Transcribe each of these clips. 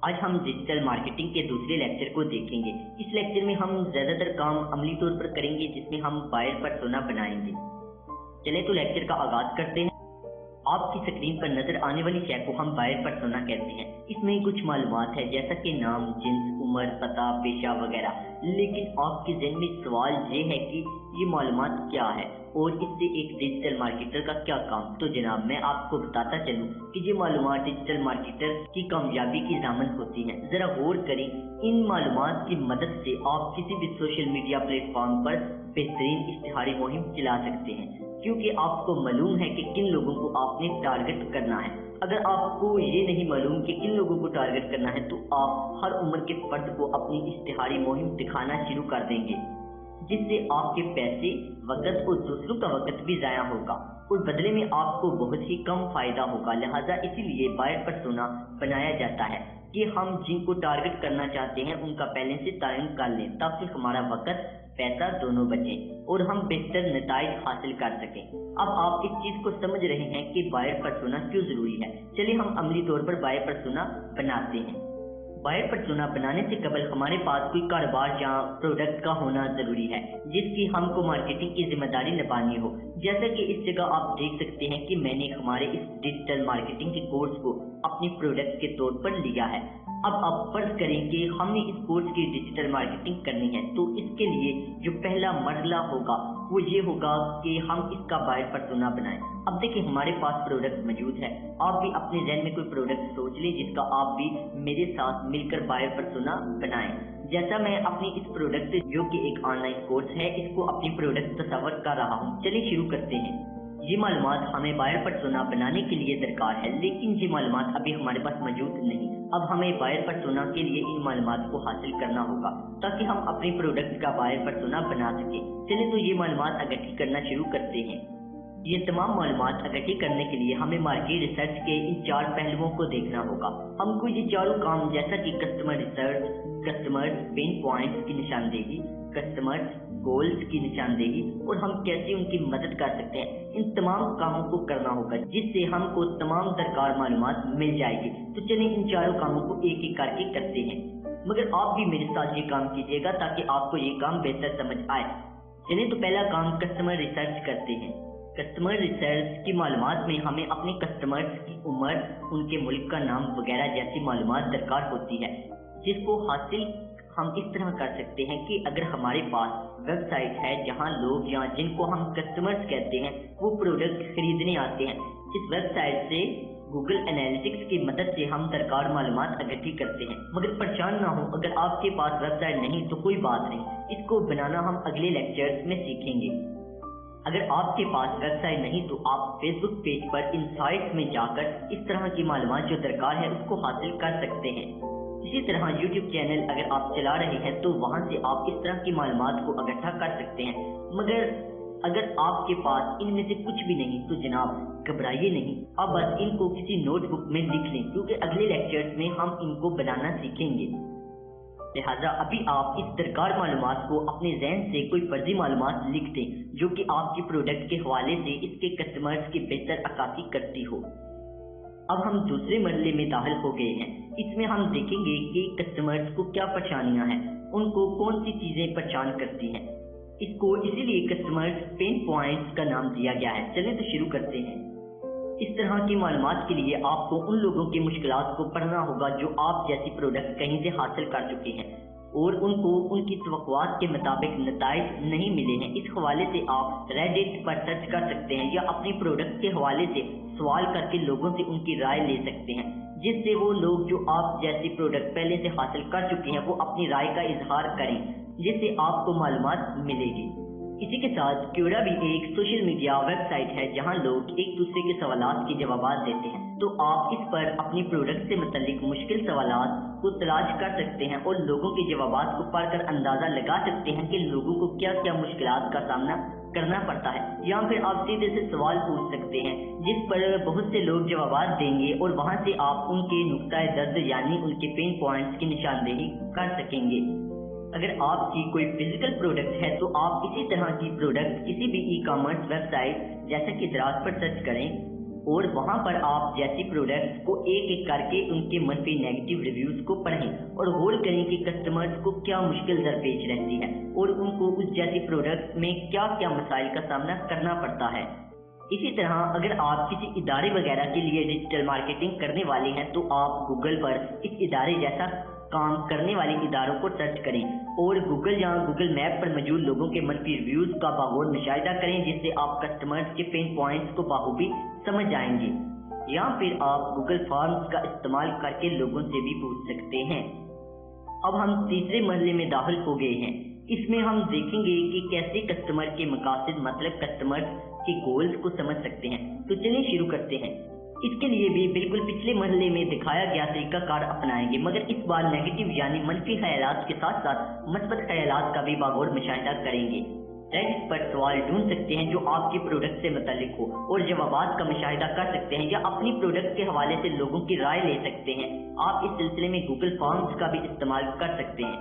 آج ہم digital marketing کے دوسرے لیکچر کو دیکھیں گے۔ اس لیکچر میں ہم زیادہ تر کام عملی طور پر کریں گے، جس میں ہم بائر پرسونا بنائیں گے۔ چلیں تو لیکچر کا آغاز کرتے ہیں۔ آپ کی اسکرین پر نظر آنے والی شے کو ہم بائر پرسونا کہتے ہیں۔ اس میں کچھ معلومات ہے جیسا کہ نام، جنس، عمر، پتہ، پیشہ وغیرہ، لیکن آپ کے ذہن میں سوال یہ ہے کہ یہ معلومات کیا ہے اور اس سے ایک ڈیجیٹل مارکیٹر کا کیا کام؟ تو جناب میں آپ کو بتاتا چلوں کہ یہ معلومات ڈیجیٹل مارکیٹر کی کامیابی کی ضامن ہوتی ہیں۔ ذرا غور کریں، ان معلومات کی مدد سے آپ کسی بھی سوشل میڈیا پلیٹ فارم پر بہترین اشتہاری مہم چلا سکتے ہیں، کیونکہ آپ کو معلوم ہے کہ کن لوگوں کو آپ نے ٹارگٹ کرنا ہے۔ اگر آپ کو یہ نہیں معلوم کہ کن لوگوں کو ٹارگٹ کرنا ہے تو آپ ہر عمر کے فرد کو اپنی اشتہاری مہم دکھانا شروع کر دیں گے، جس سے آپ کے پیسے، وقت اور دوسروں کا وقت بھی ضائع ہوگا اور بدلے میں آپ کو بہت ہی کم فائدہ ہوگا۔ لہٰذا اسی لیے بائر پرسونا بنایا جاتا ہے کہ ہم جن کو ٹارگٹ کرنا چاہتے ہیں ان کا پہلے سے تعین کر لیں، تاکہ ہمارا وقت، پیسہ دونوں بچیں اور ہم بہتر نتائج حاصل کر سکیں۔ اب آپ اس چیز کو سمجھ رہے ہیں کہ بائر پرسونا کیوں ضروری ہے۔ چلیے ہم عملی طور پر بائر پرسونا بناتے ہیں۔ بائر پرسونا بنانے سے قبل ہمارے پاس کوئی کاروبار یا پروڈکٹ کا ہونا ضروری ہے جس کی ہم کو مارکیٹنگ کی ذمہ داری نبھانی ہو۔ جیسا کہ اس جگہ آپ دیکھ سکتے ہیں کہ میں نے ہمارے اس ڈیجیٹل مارکیٹنگ کے کورس کو اپنی پروڈکٹ کے طور پر لیا ہے۔ اب آپ فرض کریں کہ ہم نے اس کورس کی ڈیجیٹل مارکیٹنگ کرنی ہے، تو اس کے لیے جو پہلا مرحلہ ہوگا وہ یہ ہوگا کہ ہم اس کا بائر پرسونا بنائیں۔ اب دیکھیں ہمارے پاس پروڈکٹ موجود ہے، آپ بھی اپنے ذہن میں کوئی پروڈکٹ سوچ لیں جس کا آپ بھی میرے ساتھ مل کر بائر پرسونا بنائیں۔ جیسا میں اپنی اس پروڈکٹ جو کہ ایک آن لائن کورس ہے، اس کو اپنی پروڈکٹ تصور کر رہا ہوں۔ چلیے شروع کرتے ہیں۔ یہ معلومات ہمیں بائر پرسونا بنانے کے لیے درکار ہے، لیکن یہ معلومات ابھی ہمارے پاس موجود نہیں۔ اب ہمیں بائر پرسونا کے لیے ان معلومات کو حاصل کرنا ہوگا تاکہ ہم اپنی پروڈکٹ کا بائر پرسونا بنا سکیں۔ چلیں تو یہ معلومات اکٹھی کرنا شروع کرتے ہیں۔ یہ تمام معلومات اکٹھی کرنے کے لیے ہمیں مارکیٹ ریسرچ کے ان 4 پہلوؤں کو دیکھنا ہوگا۔ ہم کو یہ چاروں کام جیسا کہ customer research, customer pain points کی نشاندہی، کسٹمر گولز کی نشاندہی اور ہم کیسے ان کی مدد کر سکتے ہیں، ان تمام کاموں کو کرنا ہوگا جس سے ہم کو تمام درکار معلومات مل جائے گی۔ تو چلیں ان چاروں کاموں کو ایک ایک کر کے کرتے ہیں، مگر آپ بھی میرے ساتھ یہ کام کیجیے گا تاکہ آپ کو یہ کام بہتر سمجھ آئے۔ چلیں تو پہلا کام کسٹمر ریسرچ کرتے ہیں۔ کسٹمر ریسرچ کی معلومات میں ہمیں اپنے کسٹمرز کی عمر، ان کے ملک کا نام وغیرہ جیسی معلومات درکار ہوتی ہے، جس کو حاصل ہم اس طرح کر سکتے ہیں کہ اگر ہمارے پاس ویب سائٹ ہے جہاں لوگ یا جن کو ہم کسٹمرز کہتے ہیں وہ پروڈکٹ خریدنے آتے ہیں، اس ویب سائٹ سے گوگل انالیٹکس کی مدد سے ہم درکار معلومات اکٹھی کرتے ہیں۔ مگر پریشان نہ ہو، اگر آپ کے پاس ویب سائٹ نہیں تو کوئی بات نہیں، اس کو بنانا ہم اگلے لیکچرز میں سیکھیں گے۔ اگر آپ کے پاس ویب سائٹ نہیں تو آپ فیس بک پیج پر ان سائٹس میں جا کر اس طرح کی معلومات جو درکار ہے اس کو حاصل کر سکتے ہیں۔ اسی طرح یوٹیوب چینل اگر آپ چلا رہے ہیں تو وہاں سے آپ اس طرح کی معلومات کو اکٹھا کر سکتے ہیں۔ مگر اگر آپ کے پاس ان میں سے کچھ بھی نہیں تو جناب گھبرائیے نہیں، اب بس ان کو کسی نوٹ بک میں لکھ لیں، کیونکہ اگلے لیکچرز میں ہم ان کو بنانا سیکھیں گے۔ لہٰذا ابھی آپ اس درکار معلومات کو اپنے ذہن سے کوئی فرضی معلومات لکھ دیں جو کہ آپ کی پروڈکٹ کے حوالے سے اس کے کسٹمرز کی بہتر عکاسی کرتی ہو۔ اب ہم دوسرے مرحلے میں داخل ہو گئے ہیں۔ اس میں ہم دیکھیں گے کہ کسٹمرز کو کیا پریشانیاں ہیں، ان کو کون سی چیزیں پریشان کرتی ہیں۔ اس کو اسی لیے کسٹمرز پین پوائنٹس کا نام دیا گیا ہے۔ چلیں تو شروع کرتے ہیں۔ اس طرح کی معلومات کے لیے آپ کو ان لوگوں کی مشکلات کو پڑھنا ہوگا جو آپ جیسی پروڈکٹ کہیں سے حاصل کر چکے ہیں اور ان کو ان کی توقعات کے مطابق نتائج نہیں ملے ہیں۔ اس حوالے سے آپ ریڈٹ پر سرچ کر سکتے ہیں یا اپنی پروڈکٹ کے حوالے سے سوال کر کے لوگوں سے ان کی رائے لے سکتے ہیں، جس سے وہ لوگ جو آپ جیسی پروڈکٹ پہلے سے حاصل کر چکے ہیں وہ اپنی رائے کا اظہار کریں، جس سے آپ کو معلومات ملے گی۔ اسی کے ساتھ کیوڈا بھی ایک سوشل میڈیا ویب سائٹ ہے جہاں لوگ ایک دوسرے کے سوالات کے جوابات دیتے ہیں، تو آپ اس پر اپنی پروڈکٹ سے متعلق مشکل سوالات کو تلاش کر سکتے ہیں اور لوگوں کے جوابات کو پڑھ کر اندازہ لگا سکتے ہیں کہ لوگوں کو کیا کیا مشکلات کا سامنا کرنا پڑتا ہے، یا پھر آپ سیدھے سے سوال پوچھ سکتے ہیں جس پر بہت سے لوگ جوابات دیں گے اور وہاں سے آپ ان کے نقطۂ درد یعنی ان کے پین پوائنٹس کی نشاندہی کر سکیں گے۔ اگر آپ کی کوئی فزیکل پروڈکٹ ہے تو آپ اسی طرح کی پروڈکٹ کسی بھی ای کامرس ویب سائٹ جیسا کہ دراز پر سرچ کریں और वहां पर आप जैसी प्रोडक्ट्स को एक एक करके उनके मनफी नेगेटिव रिव्यूज को पढ़ें और गौर करें कि कस्टमर्स को क्या मुश्किल दरपेश रहती है और उनको उस जैसी प्रोडक्ट्स में क्या क्या मसाइल का सामना करना पड़ता है। इसी तरह अगर आप किसी इदारे वगैरह के लिए डिजिटल मार्केटिंग करने वाले हैं तो आप गूगल पर इस इदारे जैसा काम करने वाले इदारों को सर्च करें और गूगल या गूगल मैप पर मौजूद लोगों के मनफी रिव्यूज का बागौर मुशाहिदा करें, जिससे आप कस्टमर्स के पेन पॉइंट्स को बाखूबी समझ जाएंगे। या फिर आप गूगल फॉर्म्स का इस्तेमाल करके लोगों से भी पूछ सकते हैं। अब हम तीसरे मरहले में दाखिल हो गए हैं। इसमें हम देखेंगे कि कैसे कस्टमर के मकासद मतलब कस्टमर के गोल्स को समझ सकते हैं। तो चलिए शुरू करते हैं। इसके लिए भी बिल्कुल पिछले मरहले में दिखाया गया तरीकाकार अपनाएंगे, मगर इस बार नेगेटिव यानी मनफी ख्यालात के साथ साथ मस्बत ख्यालात का भी बागौर मुशाहिदा करेंगे। रेडिट पर सवाल ढूंढ सकते हैं जो आपके प्रोडक्ट से मुताल्लिक हो और जवाबात का मुशाहिदा कर सकते हैं या अपनी प्रोडक्ट के हवाले से लोगों की राय ले सकते हैं। आप इस सिलसिले में गूगल फॉर्म्स का भी इस्तेमाल कर सकते हैं।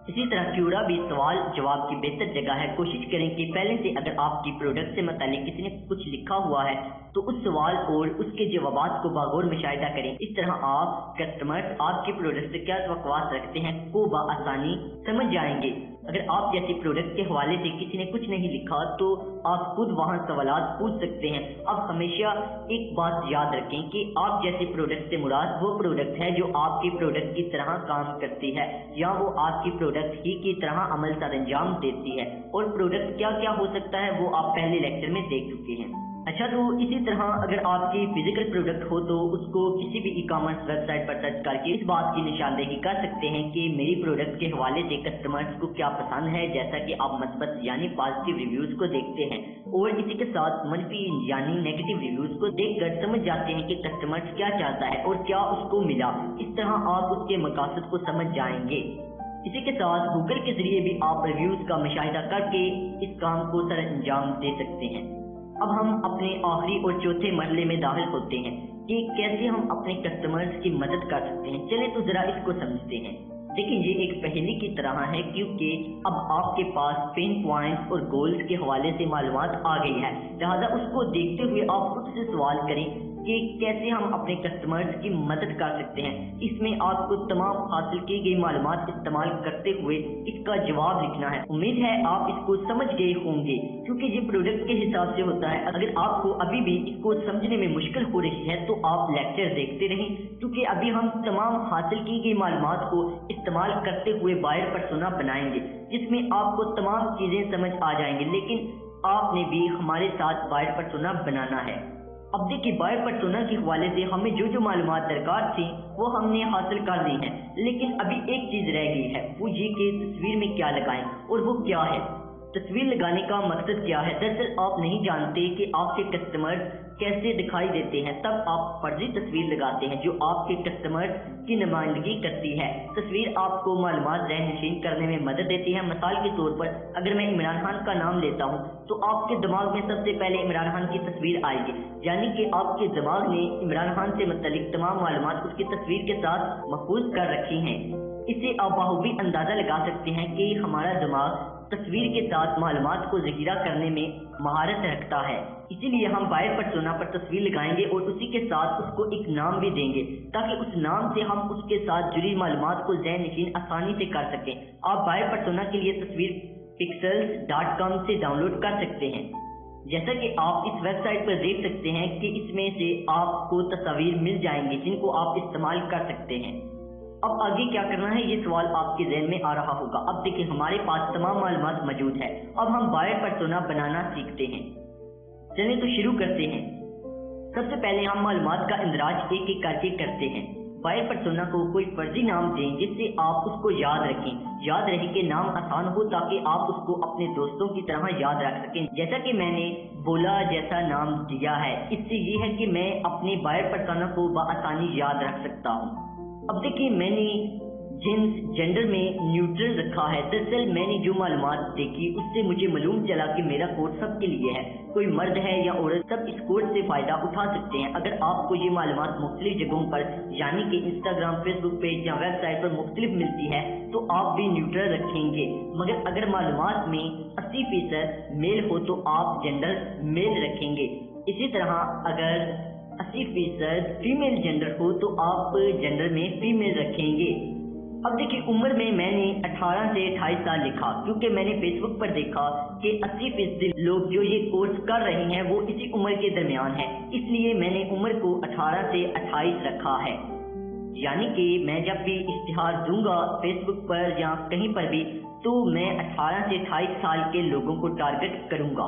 इसी तरह क्यूरा भी सवाल जवाब की बेहतर जगह है। कोशिश करें कि पहले से अगर आपकी प्रोडक्ट से मुताल्लिक किसी ने कुछ लिखा हुआ है तो उस सवाल और उसके जवाबात को बागौर मुशाहिदा करें। इस तरह आप कस्टमर्स आपके प्रोडक्ट से क्या तवक्कुआत रखते हैं को बआसानी समझ जाएंगे। अगर आप जैसी प्रोडक्ट के हवाले से किसी ने कुछ नहीं लिखा तो आप खुद वहां सवालात पूछ सकते हैं। अब हमेशा एक बात याद रखें कि आप जैसी प्रोडक्ट से मुराद वो प्रोडक्ट है जो आपकी प्रोडक्ट की तरह काम करती है या वो आपकी प्रोडक्ट ही की तरह अमल सर अंजाम देती है। और प्रोडक्ट क्या क्या हो सकता है वो आप पहले लेक्चर में देख चुके हैं। अच्छा, तो इसी तरह अगर आपकी फिजिकल प्रोडक्ट हो तो उसको किसी भी ई कॉमर्स वेबसाइट पर सर्च करके इस बात की निशानदेही कर सकते हैं कि मेरी प्रोडक्ट के हवाले से कस्टमर्स को क्या पसंद है, जैसा कि आप मस्बत यानी पॉजिटिव रिव्यूज को देखते हैं और इसी के साथ मनफी यानी नेगेटिव रिव्यूज को देखकर समझ जाते हैं कि कस्टमर्स क्या चाहता है और क्या उसको मिला। इस तरह आप उसके मकासद को समझ जाएंगे। इसी के साथ गूगल के जरिए भी आप रिव्यूज का मुशाहिदा करके इस काम को सर अंजाम दे सकते हैं। अब हम अपने आखिरी और चौथे मरहले में दाखिल होते हैं कि कैसे हम अपने कस्टमर्स की मदद कर सकते हैं। चलिए तो जरा इसको समझते हैं। देखिए, ये एक पहेली की तरह है क्योंकि अब आपके पास पेन पॉइंट्स और गोल्स के हवाले से मालूमात आ गई है, लिहाजा उसको देखते हुए आप खुद से सवाल करें कि कैसे हम अपने कस्टमर्स की मदद कर सकते हैं। इसमें आपको तमाम हासिल की गई मालूमात इस्तेमाल करते हुए इसका जवाब लिखना है। उम्मीद है आप इसको समझ गए होंगे क्योंकि ये प्रोडक्ट के हिसाब से होता है। अगर आपको अभी भी इसको समझने में मुश्किल हो रही है तो आप लेक्चर देखते रहें, क्योंकि अभी हम तमाम हासिल की गई मालूमात को इस्तेमाल करते हुए बायर पर्सोना बनाएंगे जिसमें आपको तमाम चीजें समझ आ जाएंगी, लेकिन आपने भी हमारे साथ बायर पर्सोना बनाना है। अब देखिए, बायर पर्सोना के हवाले से हमें जो जो मालूमात दरकार थी वो हमने हासिल कर ली है, लेकिन अभी एक चीज रह गई है, वो ये कि तस्वीर में क्या लगाएं। और वो क्या है? तस्वीर लगाने का मकसद क्या है? दरअसल आप नहीं जानते कि आपके कस्टमर्स कैसे दिखाई देते हैं, तब आप फर्जी तस्वीर लगाते हैं जो आपके कस्टमर्स की नुमाइंदगी करती है। तस्वीर आपको मालूमात ज़हन नशीन करने में मदद देती है। मिसाल के तौर पर अगर मैं इमरान खान का नाम लेता हूँ तो आपके दिमाग में सबसे पहले इमरान खान की तस्वीर आएगी, यानी कि आपके दिमाग ने इमरान खान से मुतालिक तमाम मालूमात उसकी तस्वीर के साथ महफूज कर रखी हैं। इससे आप बाखूबी अंदाजा लगा सकते हैं कि हमारा दिमाग तस्वीर के साथ मालूमात को ज़खीरा करने में महारत रखता है। इसीलिए हम बायर पर्सोना पर तस्वीर लगाएंगे और उसी के साथ उसको एक नाम भी देंगे ताकि उस नाम से हम उसके साथ जुड़ी मालूमात को ज़हन नशीन आसानी से कर सकें। आप बायर पर्सोना के लिए तस्वीर pixels.com से डाउनलोड कर सकते हैं। जैसा कि आप इस वेबसाइट पर देख सकते हैं कि इसमें से आपको तस्वीर मिल जाएंगी जिनको आप इस्तेमाल कर सकते हैं। अब आगे क्या करना है ये सवाल आपके ज़हन में आ रहा होगा। अब देखिए, हमारे पास तमाम मालूमात मौजूद है। अब हम बायर पर्सोना बनाना सीखते हैं। चलिए तो शुरू करते हैं। सबसे पहले हम मालूमात का इंदराज एक एक करके करते हैं। बायर पर्सोना को कोई फर्जी नाम दें जिससे आप उसको याद रखें। याद रहे कि नाम आसान हो ताकि आप उसको अपने दोस्तों की तरह याद रख सकें। जैसा कि मैंने बोला जैसा नाम दिया है, इससे ये है कि मैं अपने बायर पर्सोना को बआसानी याद रख सकता हूँ। अब देखिए, मैंने जिन्स जेंडर में न्यूट्रल रखा है। दरअसल मैंने जो मालूमात देखी उससे मुझे मालूम चला कि मेरा कोड सबके लिए है, कोई मर्द है या औरत, सब इस कोड से फ़ायदा उठा सकते हैं। अगर आपको ये मालूमात मुख्तलिफ जगहों पर यानी कि इंस्टाग्राम, फेसबुक पेज या वेबसाइट पर मुख्तलिफ मिलती है तो आप भी न्यूट्रल रखेंगे, मगर अगर मालूमात में 80% मेल हो तो आप जेंडर मेल रखेंगे। इसी तरह अगर 80% फीमेल जेंडर हो तो आप जेंडर में फीमेल रखेंगे। अब देखिए उम्र में मैंने 18 से 28 साल लिखा क्योंकि मैंने फेसबुक पर देखा कि 80% लोग जो ये कोर्स कर रहे हैं वो इसी उम्र के दरमियान है, इसलिए मैंने उम्र को 18 से 28 रखा है। यानी कि मैं जब भी इश्तिहार दूंगा फेसबुक पर या कहीं पर भी तो मैं 18 से 28 साल के लोगों को टारगेट करूंगा।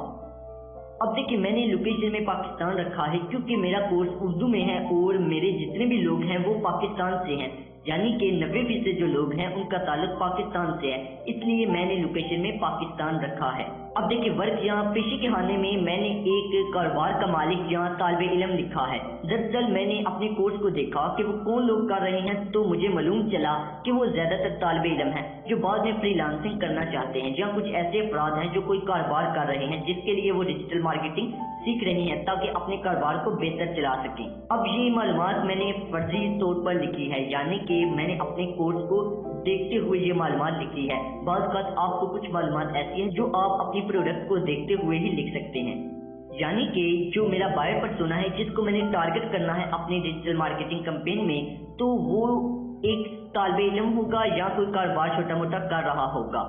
अब देखिए मैंने लोकेशन में पाकिस्तान रखा है क्योंकि मेरा कोर्स उर्दू में है और मेरे जितने भी लोग हैं वो पाकिस्तान से हैं, यानी कि 90% जो लोग हैं उनका ताल्लुक पाकिस्तान से है, इसलिए मैंने लोकेशन में पाकिस्तान रखा है। अब देखिए वर्क या पेशे के खाने में मैंने एक कारोबार का मालिक या तालिबे इल्म लिखा है। दरअसल मैंने अपने कोर्स को देखा कि वो कौन लोग कर रहे हैं तो मुझे मालूम चला कि वो ज्यादातर तालिबे इल्म हैं जो बाद में फ्रीलांसिंग करना चाहते हैं, या कुछ ऐसे अफराद हैं जो कोई कारोबार कर रहे हैं जिसके लिए वो डिजिटल मार्केटिंग सीख रही हैं ताकि अपने कारोबार को बेहतर चला सकें। अब ये मालूमात मैंने फर्जी तौर पर लिखी है, यानी कि मैंने अपने कोर्स को देखते हुए ये मालूमात लिखी है। बाज़ वक़्त आपको कुछ मालूमात ऐसी हैं जो आप अपनी प्रोडक्ट को देखते हुए ही लिख सकते हैं। यानी कि जो मेरा बायर पर्सोना है जिसको मैंने टारगेट करना है अपनी डिजिटल मार्केटिंग कैंपेन में, तो वो एक तालिबे इल्म होगा या कोई कारोबार छोटा मोटा कर रहा होगा।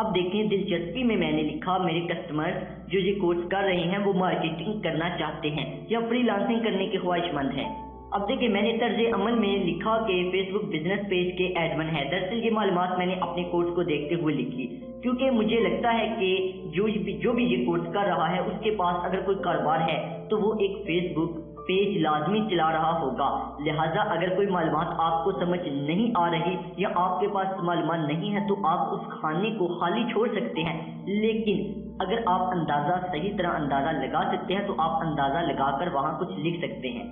अब देखें दिलचस्पी में मैंने लिखा मेरे कस्टमर्स जो ये कोर्स कर रहे हैं वो मार्केटिंग करना चाहते हैं या फ्रीलांसिंग करने के ख्वाहिशमंद हैं। अब देखिए मैंने तर्ज अमल में लिखा कि फेसबुक बिजनेस पेज के एडमिन है। दरअसल ये मालूमात मैंने अपने कोर्स को देखते हुए लिखी क्योंकि मुझे लगता है कि जो भी ये कोर्स कर रहा है उसके पास अगर कोई कारोबार है तो वो एक फेसबुक पेज लाजमी चला रहा होगा। लिहाजा अगर कोई मालूमात आपको समझ नहीं आ रही या आपके पास मालूमात नहीं है तो आप उस खाने को खाली छोड़ सकते हैं, लेकिन अगर आप सही तरह अंदाजा लगा सकते हैं तो आप अंदाजा लगाकर वहां कुछ लिख सकते हैं।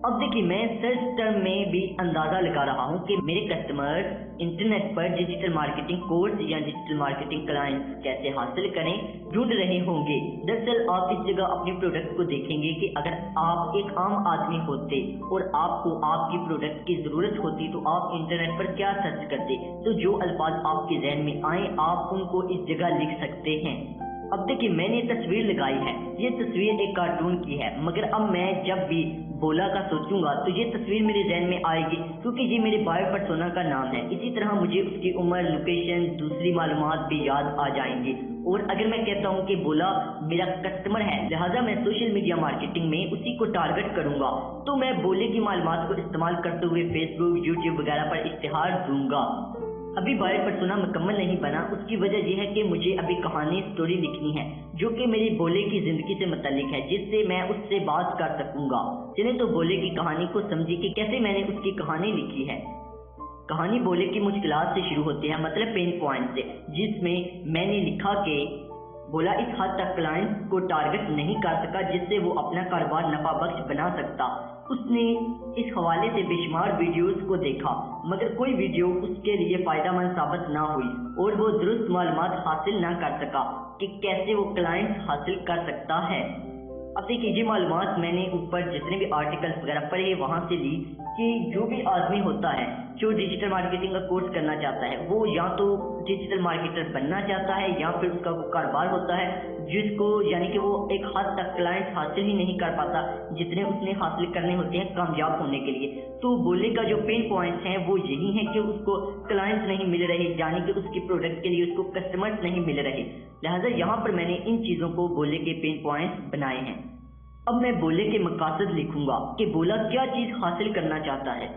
अब देखिए मैं सर्च टर्म में भी अंदाजा लगा रहा हूं कि मेरे कस्टमर इंटरनेट पर डिजिटल मार्केटिंग कोर्स या डिजिटल मार्केटिंग क्लाइंट्स कैसे हासिल करें ढूंढ रहे होंगे। दरअसल आप इस जगह अपनी प्रोडक्ट को देखेंगे कि अगर आप एक आम आदमी होते और आपको आपकी प्रोडक्ट की जरूरत होती तो आप इंटरनेट पर क्या सर्च करते, तो जो अल्फाज आपके जहन में आए आप उनको इस जगह लिख सकते हैं। अब देखिए मैंने तस्वीर लगाई है, ये तस्वीर एक कार्टून की है, मगर अब मैं जब भी बोला का सोचूंगा तो ये तस्वीर मेरे जहन में आएगी क्योंकि ये मेरे बायर पर्सोना का नाम है। इसी तरह मुझे उसकी उम्र, लोकेशन, दूसरी मालूमात भी याद आ जाएंगी। और अगर मैं कहता हूँ कि बोला मेरा कस्टमर है लिहाजा मैं सोशल मीडिया मार्केटिंग में उसी को टारगेट करूंगा, तो मैं बोले की मालूमात को इस्तेमाल करते हुए फेसबुक, यूट्यूब वगैरह पर इश्तिहार दूंगा। अभी बायर पर्सोना मुकम्मल नहीं बना, उसकी वजह यह है कि मुझे अभी कहानी स्टोरी लिखनी है जो कि मेरी बोले की जिंदगी से मुतालिक है, जिससे मैं उससे बात कर सकूंगा। चलिए तो बोले की कहानी को समझिए कि कैसे मैंने उसकी कहानी लिखी है। कहानी बोले की मुश्किलात से शुरू होती है, मतलब पेन पॉइंट से, जिसमें मैंने लिखा कि बोला इस हद तक क्लाइंट को टारगेट नहीं कर सका जिससे वो अपना कारोबार नफा बख्श बना सकता। उसने इस हवाले से बेशुमार वीडियोस को देखा मगर कोई वीडियो उसके लिए फायदेमंद साबित ना हुई और वो दुरुस्त मालूमात हासिल ना कर सका कि कैसे वो क्लाइंट हासिल कर सकता है। अब देखिए ये मालूमात मैंने ऊपर जितने भी आर्टिकल्स वगैरह पढ़े वहां से ली कि जो भी आदमी होता है जो डिजिटल मार्केटिंग का कोर्स करना चाहता है वो या तो डिजिटल मार्केटर बनना चाहता है या फिर उसका वो कारोबार होता है जिसको यानी कि वो एक हद तक क्लाइंट हासिल ही नहीं कर पाता जितने उसने हासिल करने होते हैं कामयाब होने के लिए। तो बोले का जो पेन पॉइंट्स हैं वो यही है कि उसको क्लाइंट्स नहीं मिल रहे, यानी कि उसकी प्रोडक्ट के लिए उसको कस्टमर्स नहीं मिल रहे। लिहाजा यहाँ पर मैंने इन चीज़ों को बोले के पेन पॉइंट्स बनाए हैं। अब मैं बोले के मकासद लिखूंगा कि बोला क्या चीज़ हासिल करना चाहता है।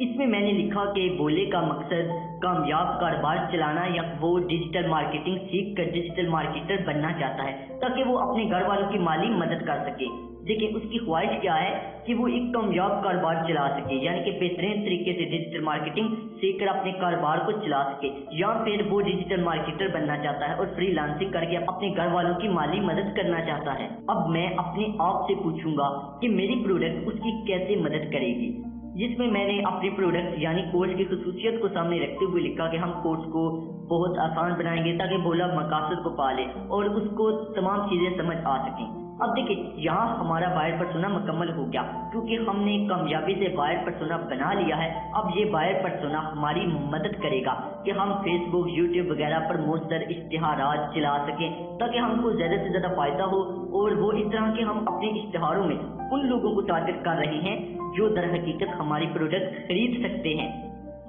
इसमें मैंने लिखा कि बोले का मकसद कामयाब कारोबार चलाना या वो डिजिटल मार्केटिंग सीख कर डिजिटल मार्केटर बनना चाहता है ताकि वो अपने घर वालों की माली मदद कर सके। देखिए उसकी ख्वाहिश क्या है कि वो एक कामयाब कारोबार चला सके, यानी कि बेहतरीन तरीके से डिजिटल मार्केटिंग सीख कर अपने कारोबार को चला सके, या फिर वो डिजिटल मार्केटर बनना चाहता है और फ्रीलांसिंग करके अपने घर वालों की माली मदद करना चाहता है। अब मैं अपने आप से पूछूंगा कि मेरी प्रोडक्ट उसकी कैसे मदद करेगी, जिसमें मैंने अपनी प्रोडक्ट यानी कोर्स की खसूसियत को सामने रखते हुए लिखा कि हम कोर्स को बहुत आसान बनाएंगे ताकि बोला मकासद को पा ले और उसको तमाम चीज़ें समझ आ सकें। अब देखिए यहाँ हमारा बायर पर्सोना मुकम्मल हो गया, क्योंकि हमने कामयाबी से बायर पर्सोना बना लिया है। अब ये बायर पर्सोना हमारी मदद करेगा कि हम फेसबुक, यूट्यूब वगैरह पर मुख्तलिफ इश्तिहारात चला सकें, ताकि हमको ज़्यादा से ज़्यादा फ़ायदा हो। और वो इस तरह के हम अपने इश्तिहारों में उन लोगों को टारगेट कर रहे हैं जो दर हकीकत हमारी प्रोडक्ट खरीद सकते हैं।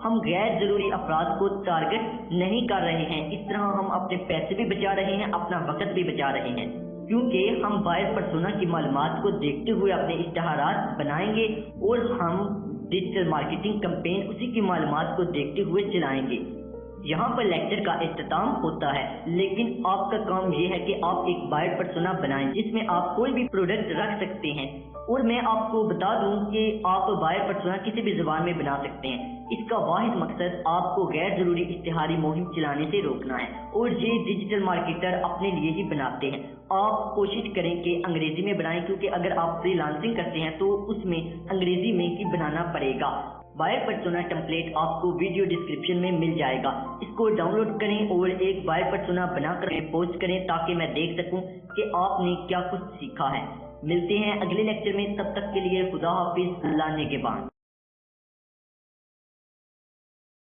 हम गैर ज़रूरी अफराद को टारगेट नहीं कर रहे हैं। इस तरह हम अपने पैसे भी बचा रहे हैं, अपना वक्त भी बचा रहे हैं, क्योंकि हम बायर पर्सोना की मालूमात को देखते हुए अपने इश्तिहारात बनाएंगे और हम डिजिटल मार्केटिंग कैंपेन उसी की मालूमात को देखते हुए चलाएंगे। यहाँ पर लेक्चर का इख्तिताम होता है, लेकिन आपका काम ये है कि आप एक बायर पर्सोना बनाएं जिसमें आप कोई भी प्रोडक्ट रख सकते हैं। और मैं आपको बता दूं कि आप बायर पर्सोना किसी भी ज़बान में बना सकते हैं। इसका वाहिद मकसद आपको गैर ज़रूरी इश्तिहारी मुहिम चलाने से रोकना है, और ये डिजिटल मार्केटर अपने लिए ही बनाते हैं। आप कोशिश करें कि अंग्रेजी में बनाएं, क्योंकि अगर आप फ्रीलांसिंग करते हैं तो उसमें अंग्रेजी में ही बनाना पड़ेगा। बायर पर्सोना टेम्पलेट आपको वीडियो डिस्क्रिप्शन में मिल जाएगा, इसको डाउनलोड करें और एक बायर पर्सोना बनाकर पोस्ट करें, ताकि मैं देख सकूं कि आपने क्या कुछ सीखा है। मिलते हैं अगले लेक्चर में, तब तक के लिए खुदा हाफिज, अल्लाह निगहबान।